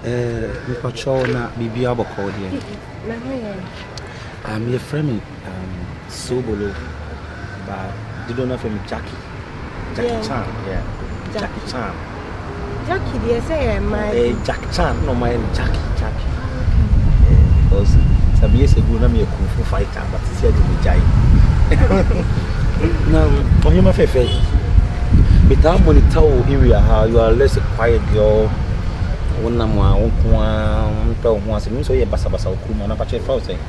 Patrol na Bibi Abocodian. I'm your friend, Sobolo, but you don't know from Jackie. Jackie Chan, yeah. Jackie Chan. Jackie, dear, say, my Jackie Chan, no, my Jackie. Because some years ago, I'm a kung fu fighter, but it's here to be Jai. Now, for him, my favorite. But that money tower area, how you are less a quiet girl. One number one once a so you're Bassa Kuma, not a frozen.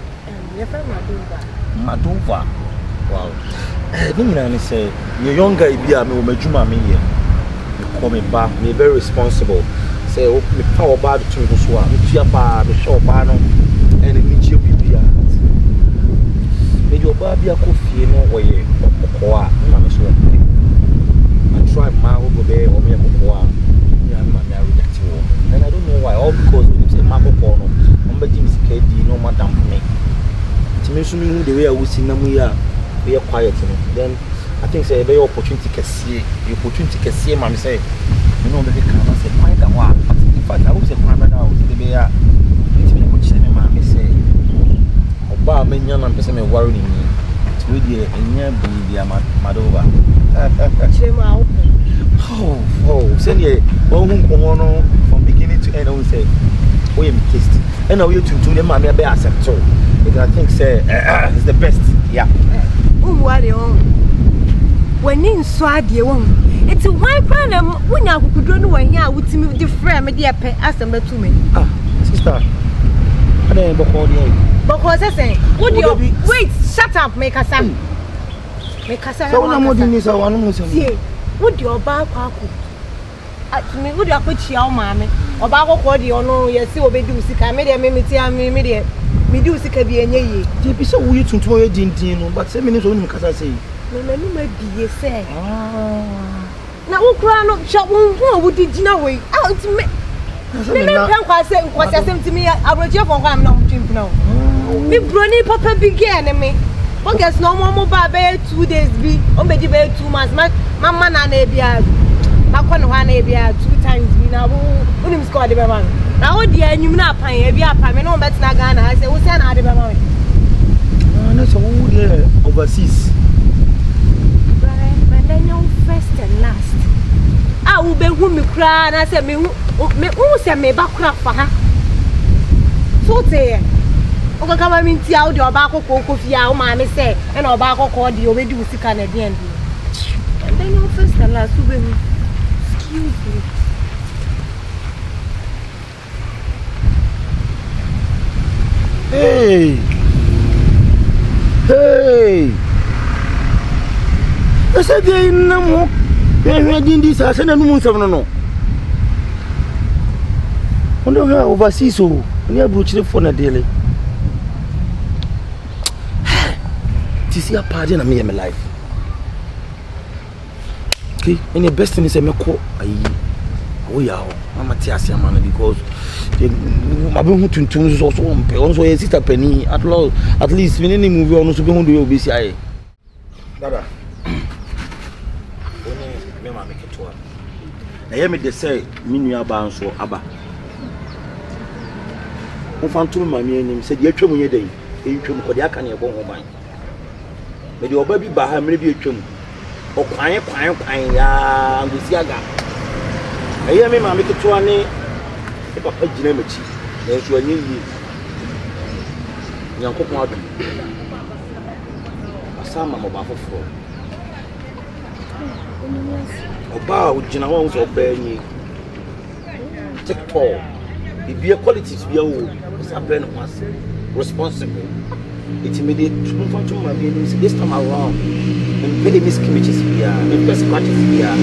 Your friend Maduva. Wow. I say, you're younger, you are Majuma me here. You call me back, me very responsible. Say, oh, me power bad to me, so I'm me show bano, and me you be here. Me your baby a coffee, no way, or mamma so. I try my over or me a cocoa. And I don't know why, all because when you say Marco Polo, I'm betting KD, no madam me. To me, the way I was in Namuya, we are quiet. Then I think say a very opportunity can see, the opportunity can see, Mammy say, you know, maybe can I say, quite a while. But in fact, I was a crime now, the way I which Mammy say, Oba, many young person worrying me. To read the near baby, Madova. Oh, send ye from beginning to end. I will say, we am kissed. And now you to them, mammy, be accept so. Because I think say it's the best. Yeah. When in swag you won't. It's a white problem when I could run away here with me different media pay as a to me. Ah, sister. I don't know because I say, would you wait, shut up, make a son. Make a son. So no more than this, I want to say. Would your back at me? Would you put your mammy or back or the honor? Yes, you will be do sick. I made a media. Me do sick be a ye. Be so weird to toy didn't but 7 minutes only because I say, no, may be a say. Now, who crown up shop who did you know? Out to me. I said, what I said to me, I wrote you for one now. Me brony papa began me. What gets no more mobile 2 days be, or maybe 2 months. My man and a beard. My con one a beard 2 times. We now wouldn't score the man. Now, dear, you not paying a beer payment. No, that's not gonna. I say, what's an other man? That's a wood overseas. But then you first and last. I will be whom you cry, and I said, me who send me back for her. So say. Okay, come on, me tell you about coffee. Our mammy say, and our back called you already with the Canadian. And then you first and last, excuse me. Hey! I said, they no more. They're in this house and no more. No. Wonder how overseas so near Butcher for a daily. To see a party in my life. Okay, and the best thing is a meko. We are Matiasia man because my boom to is also a sister penny at least when any movie on to be on the OBCI. Dada, only me make it to her. I hear me they say, Minia bounce or Abba. Who found two my name said, you're true your day, you come for the Akanya home mine. But your baby by maybe a chum or pine, ya, and with Yaga. I hear me, make it to a name. If I pay Genemachi, there's your new young couple. A summer of our four. About Genoa or Benny. Take tall. It be a quality to be old. It's a brand was responsible. It's immediate to my babies this time around. And very miscommitted here, and best practice here.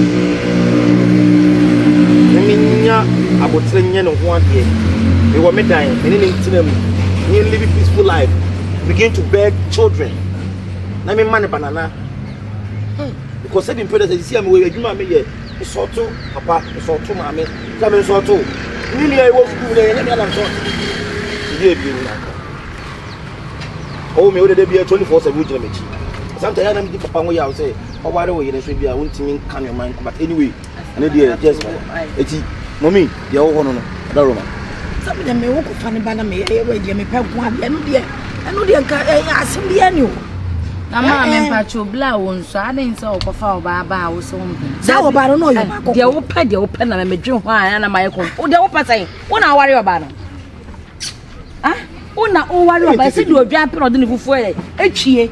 I would train you one day. They were made dying, and in them, you live a peaceful life. Begin to beg children. I mean, money banana. Because I've been put as a see, I'm where you mammy, it's so too, papa, it's so too, mammy, come in so too. Really, I was good there, and I'm short. Oh, me would be a 24/7 sometimes I'm the papa way I'll say, oh, why don't you say, I won't mean can your mind, but anyway, and idea just it's mommy, the old one, Roma. Some of me walk funny banana me me pep one and the asim the annual. Ama me pacho bla won so adin se okofa oba wo so mbi. Say oba no you ba ko. De wo pa na me dwen ho an na my kon. O de wo pa sai. Wo na ware oba no. Ah? Wo na o ware oba se de odwan pe no de ne fufu etwie.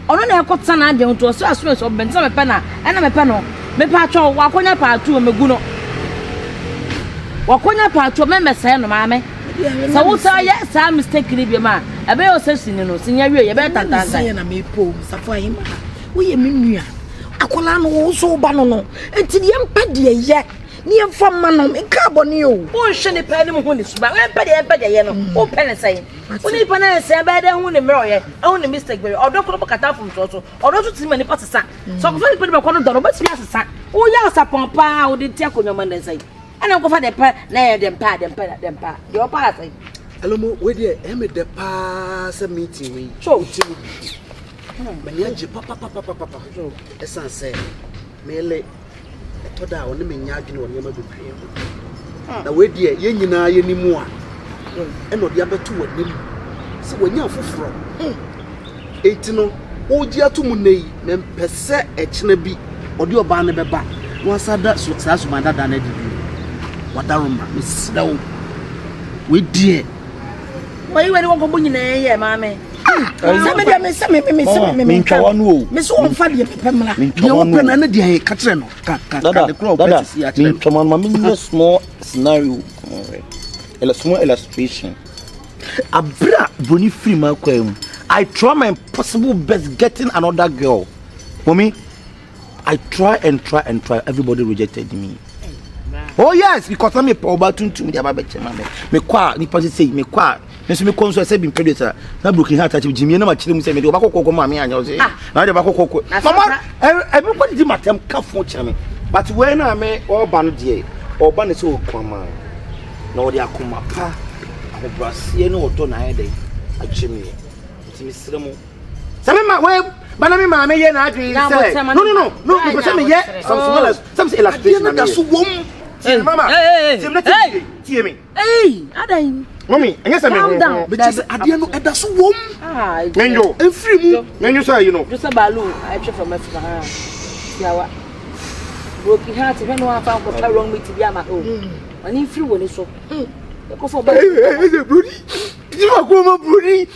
Ono na ekota na ade nto so aso so benta me pe na me pe no. Me pacho wakonya paatu me gu no. Wakonya paatu me mesai no maame. So what say yes mistake ni bi ma. Ebe o se sini no sinya wie ye be tantanza na me po safo ahima wo ye me nua akola no wo so ba no enti de empa de ye ni emfa ma no me ka bone o wo hwe ne pa ni mo ho ni suba we empa de ye no wo pe ne sai wo ni pa na sai be de hu ne mero ye hu ne mistake be odo kro kata fom so odo so ti ma ni patesa so ko fa ni pe be ko no do ba ti asesa wo ya sapon pa wo de ti akonyoma ne sai ana ko fa de pa na ye de pa de o pa sai. Hello, we there. Me the pass meeting we. So, me nyaje papa. So, esan say me le to da woni me nya adwene woni ma bepie. Na we there ye nyina ye nimu a. E no de abeto woni. Se wonya foforo. Enti no, oji atomu nei me mpese e kine bi. Odi oba ne beba. Wa sada so sa so manda da na di bi. Wadaroma me srawo. We there. Why when you go nyina ye maame me ntwa no me so on fa de pepemla de wo pe na de ka kire no ka the club bet ya kire me ntwa ma me small scenario a small illustration abra boni free ma kwam I try my possible best getting another girl mommy I try everybody rejected me. Oh yes, because I'm a power tuntum the ababeche me kwa ni pasi say me kwa nso me konso say be predator na broken heart achi jimi na ma chire mu say me de obakokoko ma me anya o say na de bakokoko mama everybody di matem ka fo chire me but when na me oba no de oba ne say okoma na odi akoma pa abebrasie no odo na ede achi me ti me sire mu say me ma we bana me ma me ye na adwen say no me say me ye some illustration na so wom. Hey, mama. Hey. Hey, Adai. Mommy, and yes, I mean, but just at the end of that, so warm. Ah, Menyo, and free. Menyo, say, you know. Just a balloon. I check from Africa. Yeah, broken heart. If anyone found what's wrong with you, I'm at home. And if you want to so, go for Brody. You are going, Brody.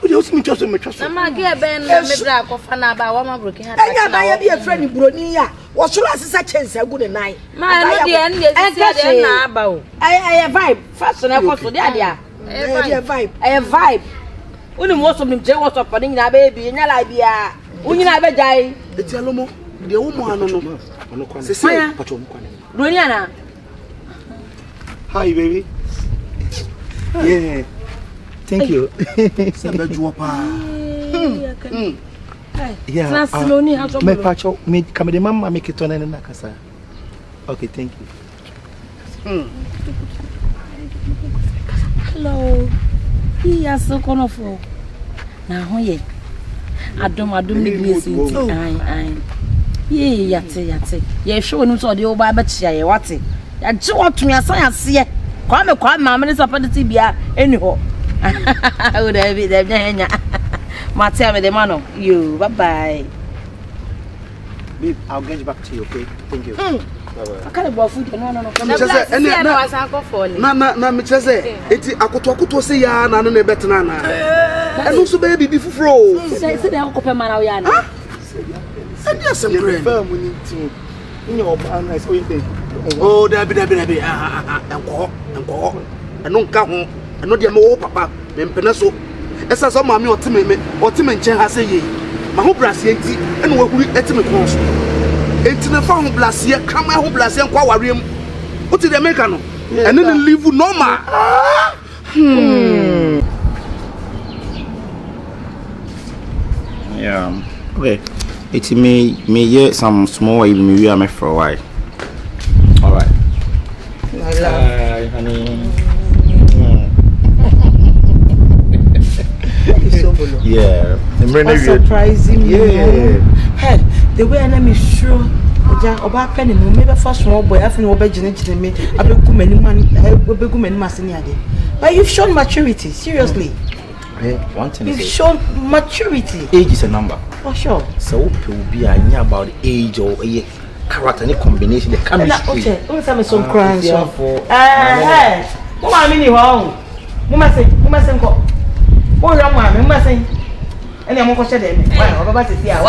You just me trust me. I'm a get Ben, me black of an about one broken heart. I be a friend Brony. What should I say chance a good night? My dear, I vibe. First and I was for the idea. I vibe. Only most of them jail was up putting a baby in your idea. When you never die, the Telomo, the woman, no, say, Roniana. Hi, baby. Yeah. Thank you. Yeah, my pacho, me come the mama make it on and nakasa. Okay, thank you. Hello. He is so wonderful. Now, ye. Adum ni blessing. Aye. Ye yate. Ye show no so the old Bible chia ye wate. Ya jo to me science ye. Kwa mama ni sapati bia anyhow. Oh, David. Matia me the mano. You, bye. Babe, I'll get back to you, okay? Thank you. I can't buy food. No. Na me chese. Eti akoto say ya na no na betina na. And also baby be fufro. Say they okope man ya na. And yes some grand. Firm we need to. In your ban I saw you think. Oh, Dabi. Enko. Eno nka ho. Eno de me papa. Me mpena so. Esa so mama otime nche ha se ye ma ho brase enti ene wahuri etime kon so enti na fa ho brase kama ho brase nkwa warem uti de America no ene ne live normal Yeah, okay, it may hear some small even we are for a while. All right, honey. Yeah, surprising. Yeah. Hey, the way I am sure. Oba penny maybe for small boy. I feel oba jine me. I be good many man. I be good many masini ade. But you've shown maturity, seriously. One thing You've shown maturity. Age is a number. For sure. So people be about age or character, any combination, the chemistry. Okay, let's have some crunch. Hey, what I mean, wrong. Mama say, what am I? Mama say, and I'm going to them. Wow, about to see how.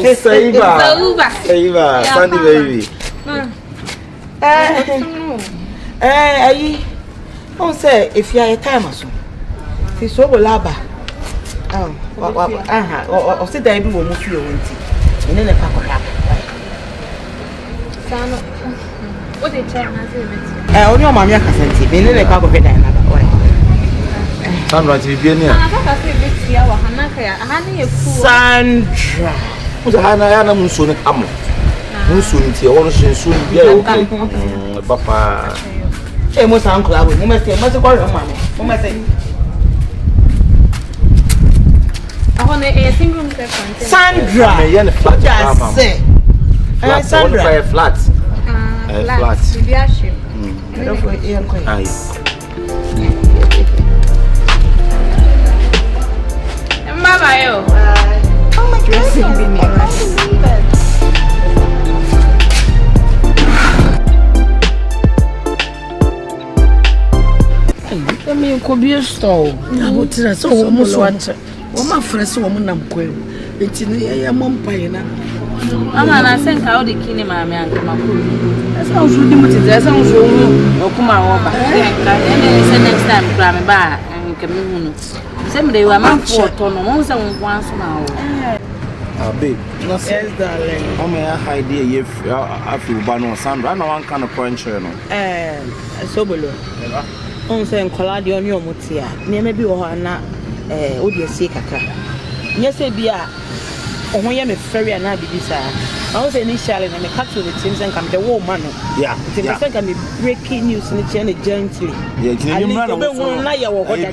Save Sandy baby. Don't say if you are a time or so. It's so laba. Or sit there, you will move your own tea. And then a pack of rap. What did you only on my Casanti, and then a pack of it another way. Sandra, to be near. Sandra. Hannah Musun, Amo. Musun, soon, okay. Papa. Hey, most uncle, I must say, must go, mamma. Must say. Sandra, Sandra, flat. Could be a store. So almost once. My friends, woman, I'm quail. It's in the Mompina. I think I'll be killing my man. That sounds limited. That sounds wrong. Next time, Grammy Bar and Camino. Some day, I'm on 4 once now. Babe, yes, darling. How may I hide here if I feel Bano Sandra? No one can approach her. Sobolo. On saying Colladi on your Mutia. Maybe Ohana. Odi esi kaka nyese bia ohun ye me ferry na bibisa I was initially na me catch the things and come the woman yeah the person can be breaking news ni chain gently yeah you know na ya wo hoda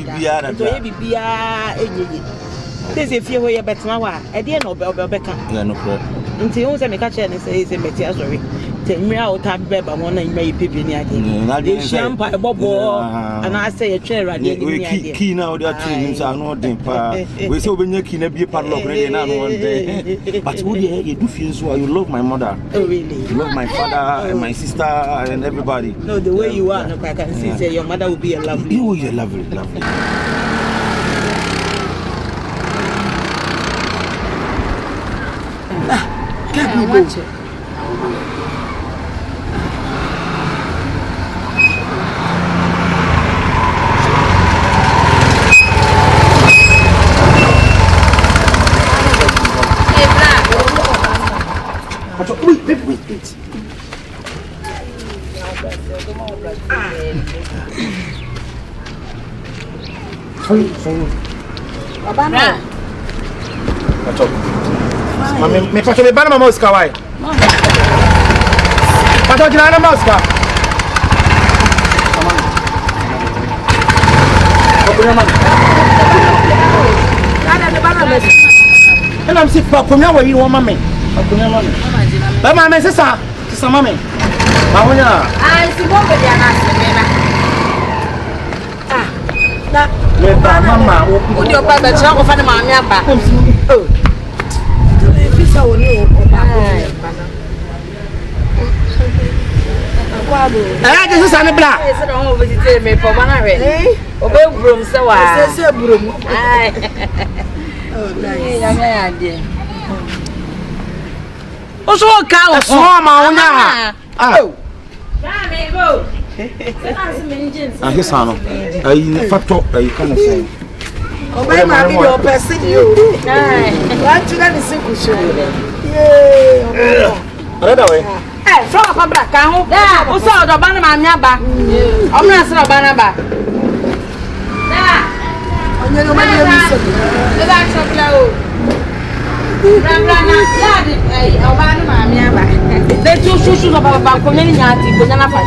to ye bibia enyeye this if you hear better wa e de na obeka yeah no problem nti you say me catch and say better sorry temira o ta beba won na nyi pepe ni ade e shampa e bobo and I say e twa rade ni ade key na o dey train so no den pa we say obenya key na bie padlock ready na no one day but we dey you do feel so you love my mother oh really you love my father and my sister and everybody no the way you are no I can see say your mother will be a lovely you are lovely can't watch it. Wait. Sorry. Obama. Me pacho me bana mouse ka wai. Pacho jina na mouse ka. And I'm sick for kumya wa yi wo mama. Kumya mama. Ba mama sisa mama. Ba wonya. Si bombe dia na se me na. Na me ba mama wo di opa ba cha ko fa na mama aba. Visa woni opa ko. Eh je sisa ne bla. Se do ho visite me for bana re. Obe brom se wa. Se brom. Ai. Oh nice. Ya me ade. Also, cow, so ma wonya. Oh. Ya me go. Ah hisa no. Ai factor ai kana say. Obe ma bi do person you. Ai. Want to na ni sinku show. Yeah. Another way. So ko bra ka ho. Da, o so do ba na ma mi aba. O mra se do ba na ba. Da. Onye no ma ni mi se. Da chokla o. Brana ya di o ba na ma mi aba. De tu susu so ba ko ni nya ti ko nya na fa.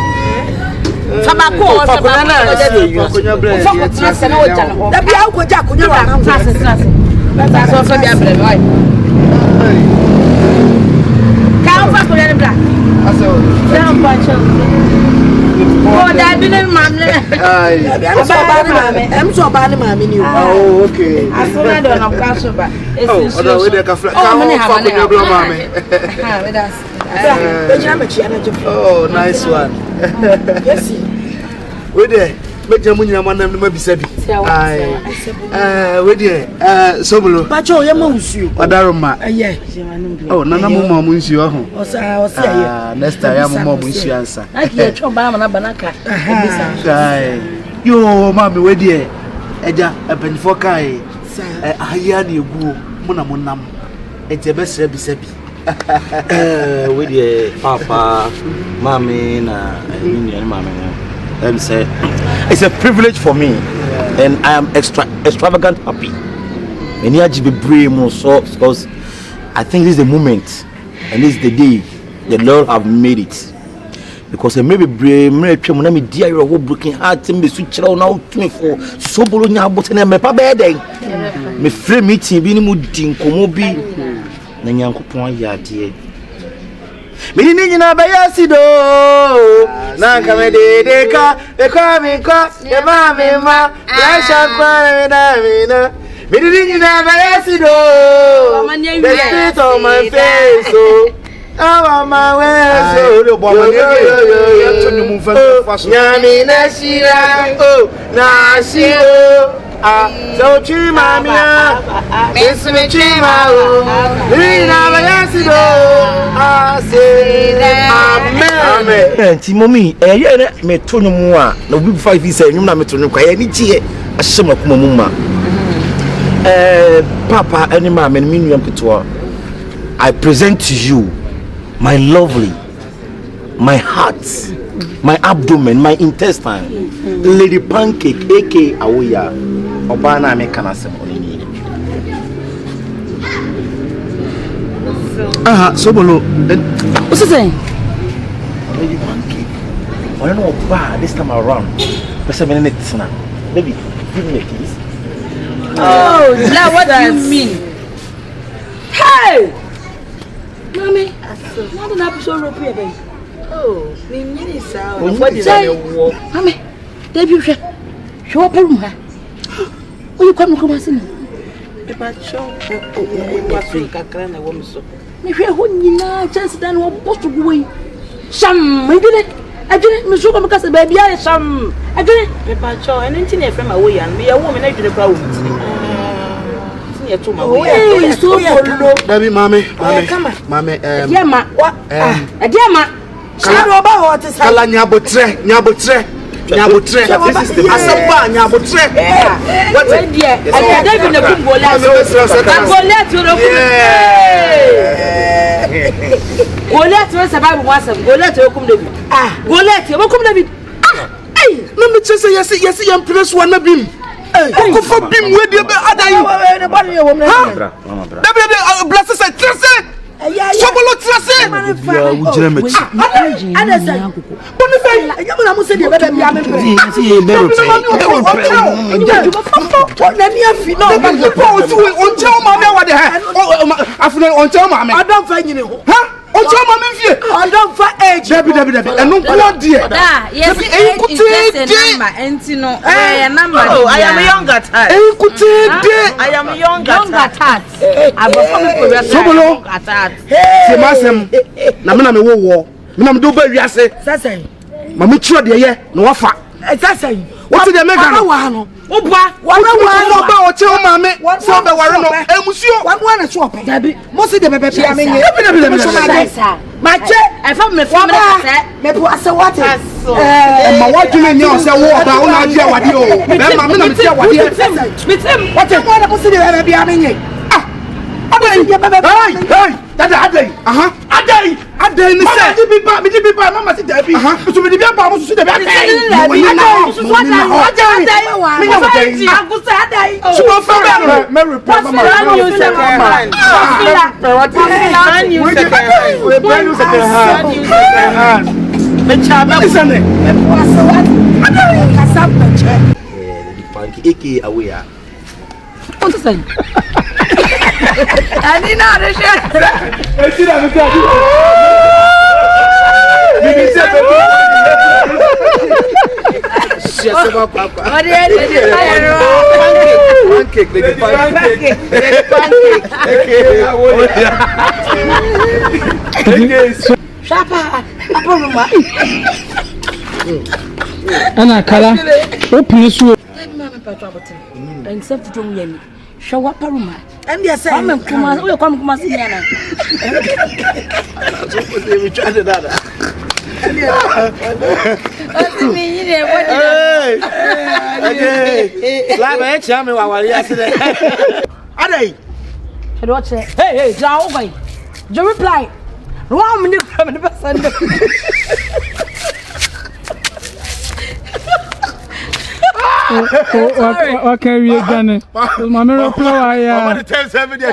Sabako o sabako o je di. Fo ko tra se na o ja no. Da bia ko ja ko nya wa na. Tra se. Da so so bia bre oi. Ka o fa ko ya ni bra. Aso. Da on pa cho. Oh, that didn't man. I'm so bad, mammy. Oh, okay. I saw that on a cash over. Oh, we dey ka flat. Oh, nice one. Yes. We dey meja munyina manam no mabisabi. Ai. We dey Sobolo. Pacho ye ma usuo. Odaroma. Eh. Oh, nana mo ma mo nsuo ho. Osa ye. Next time ya mo ma mo nsuo ansa. Aki e twa ba na banaka. Kai. Yo, mami we dey. Eja ebenfo kai. Ahia na egu mo na mo nam. Eje be sre bisabi. We dey papa, mommy na union mommy. Say it's a privilege for me, and I am extravagant happy. And here be brave so because I think this is the moment and this is the day the Lord have made it. Because maybe brave, maybe me dear your broken heart, me switch around now to me for Sobolo nya botene me pa be den. Me free meeting bi ni mu din komo bi na Nyankopon ya de. Me ni nyina be yasido na ka me de ka e kwa me kwa e ma me ma ya sha kwa me na me na me ni nyina be yasido the spirit on my face so awa ma we so le bo ma ni ya mi na shira oh na shiro so chima mia miss me chima o na be yasido amen. Ti mommy, ye me to no mu a na obi 5 years enwum na me to no kwa ye ni gie ahye makoma mu ma. Papa any ma me nuam keto. I present to you my lovely, my heart, my abdomen, my intestine, Lady Pancake aka Awoya. Oba na me kana sem onini. Sobolo. What's he saying? Lady Pancake. I don't know why this time around. Person minutes now. Baby, give me a kiss. Oh, now what do you mean? Hey! Mommy, what did I be so rope here, baby? Oh, me sound. What did I walk? Mommy, debut show up room. Oh, you come KUMASI. The patrol. Oh, what's your kakran? I want so. Me hwe ho nyina chance dan wo post go wi sham me adwene me so ko maka se ba bia ye sham adwene me patrol enti na efrem awo ya me ya wo me na adwene kwa wo mti ti ne to ma wo ya so bolo Baby mame diama diama Shadow ba ho te sa. kala nyabotre asamba nyabotre what dia I David na kumbola Goliath no Goliath no sababu mwasa Goliath yokum David Goliath yokum David na me chese yesi yam press one na bim ko fo bim we de be adai ha bless say trese Sobolo trese Ya ujire mechi. Ana say bonu say enyamu na mu se de be bia me pre See e be rope. na mi afi no ba ko tu on che o ma me wa de ha afuna on che o ma me adon fa nyine ho ha on che o ma me fie adon fa age Debi enu ko die da yes age is just a number enti no a number oh I am young at heart I am young at heart abofo me progress Sobolo at heart se masem na me wo me na me do ba wiase sasai ma me chiro de ye na wo fa sasai what the mega no wa no obua no ba o che o ma me so be ware no emusuo wa na so opa dabi mo se de be bia me nye ma che I found me from me po ase what ma wa dwene nye o se wo ba wo na dia wade o be ma me na me dia wade mitem what wa na mo se de bia me nye hey dada adai ni se me di bi ba mama si dabi so me di bi ba mo so dabi adai me report mama me chaba listen Aka Awoya. What's he saying? ani na de she Eti na me ka di. Me se be Ana kala open so and self to me show up paruma and yes come kumasi we come kumasi yana we try to that me you what Laba e chia me wa wale yesterday. Adai. hey jaw boy you reply no am ni come the person okay we done. Mama reply ya. Mama tell 7 dia